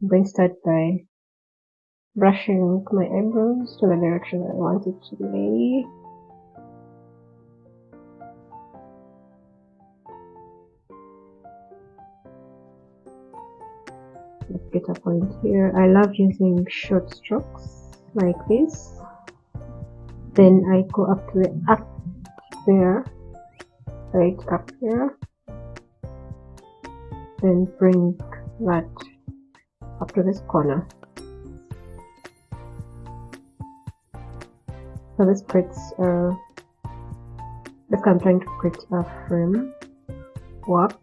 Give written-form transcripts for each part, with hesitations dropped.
I'm going to start by brushing my eyebrows to the direction I want it to lay. Let's get a point here. I love using short strokes like this. Then I go up to the up there, right up here, then bring that up to this corner. So this creates I'm trying to create a frame work.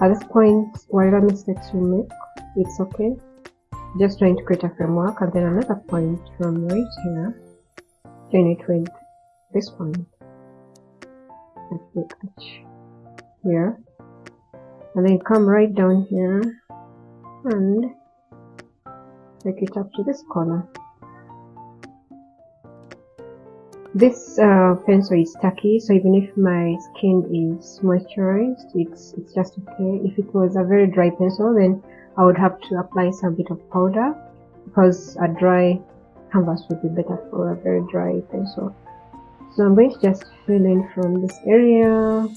At this point, whatever mistakes you make, it's okay. Just trying to create a framework, and then another point from right here, join it with this point at the edge here, and then come right down here and take it up to this corner. This pencil is tacky, so even if my skin is moisturized, it's just okay. If it was a very dry pencil, then I would have to apply some bit of powder, because a dry canvas would be better for a very dry pencil. So I'm going to just fill in from this area.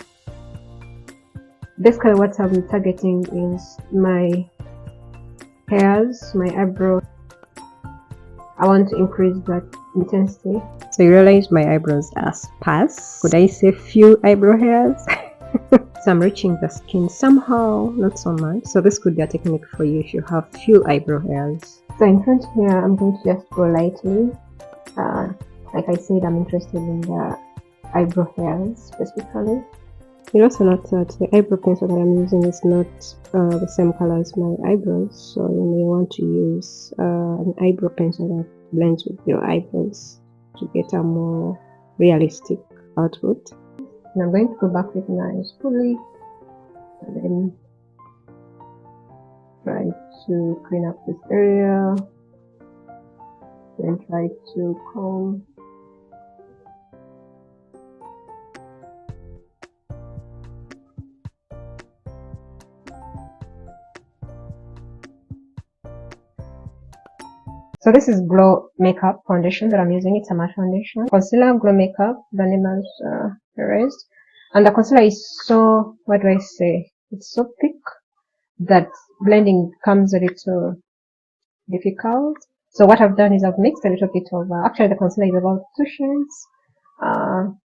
Basically what I'm targeting is my hairs, my eyebrow. I want to increase that intensity. So you realize my eyebrows are sparse. Could I say few eyebrow hairs? So I'm reaching the skin somehow, not so much. So this could be a technique for you if you have few eyebrow hairs. So in front here, I'm going to just go lightly. Like I said, I'm interested in the eyebrow hairs specifically. You'll also note that the eyebrow pencil that I'm using is not the same color as my eyebrows, so you may want to use an eyebrow pencil that blends with your eyebrows to get a more realistic output. And I'm going to go back with my spoolie and then try to clean up this area, then try to comb. So this is Glow Makeup foundation that I'm using. It's a matte foundation. Concealer, Glow Makeup, the name is erased. And the concealer is so, what do I say? It's so thick that blending becomes a little difficult. So what I've done is I've mixed a little bit of, actually the concealer is about 2 shades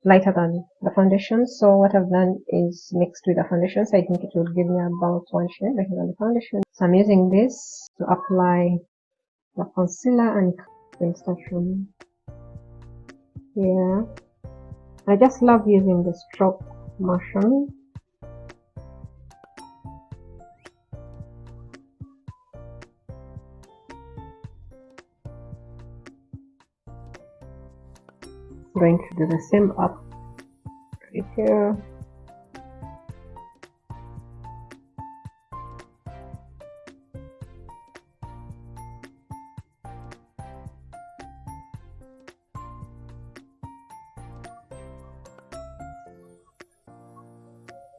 lighter than the foundation. So what I've done is mixed with the foundation. So I think it will give me about 1 shade better than the foundation. So I'm using this to apply the concealer and then start from here. I just love using the stroke motion. I'm going to do the same up right here.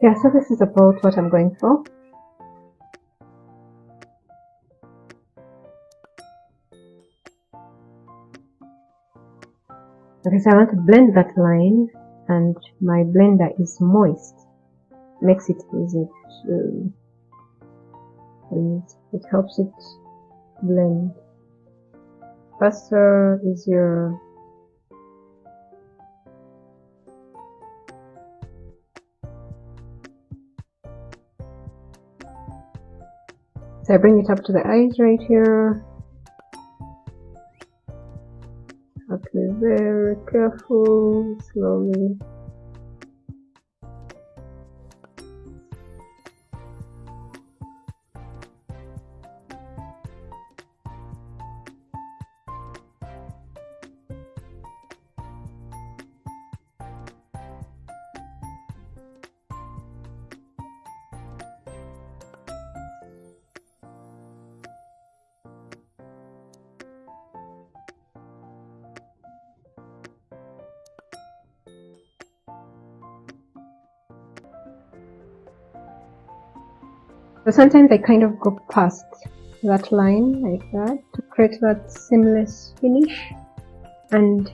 Yeah, so this is about what I'm going for. Because I want to blend that line, and my blender is moist. Makes it easy to, and it helps it blend faster, easier. So I bring it up to the eyes right here. Have to be very careful, slowly. So sometimes I kind of go past that line like that to create that seamless finish. And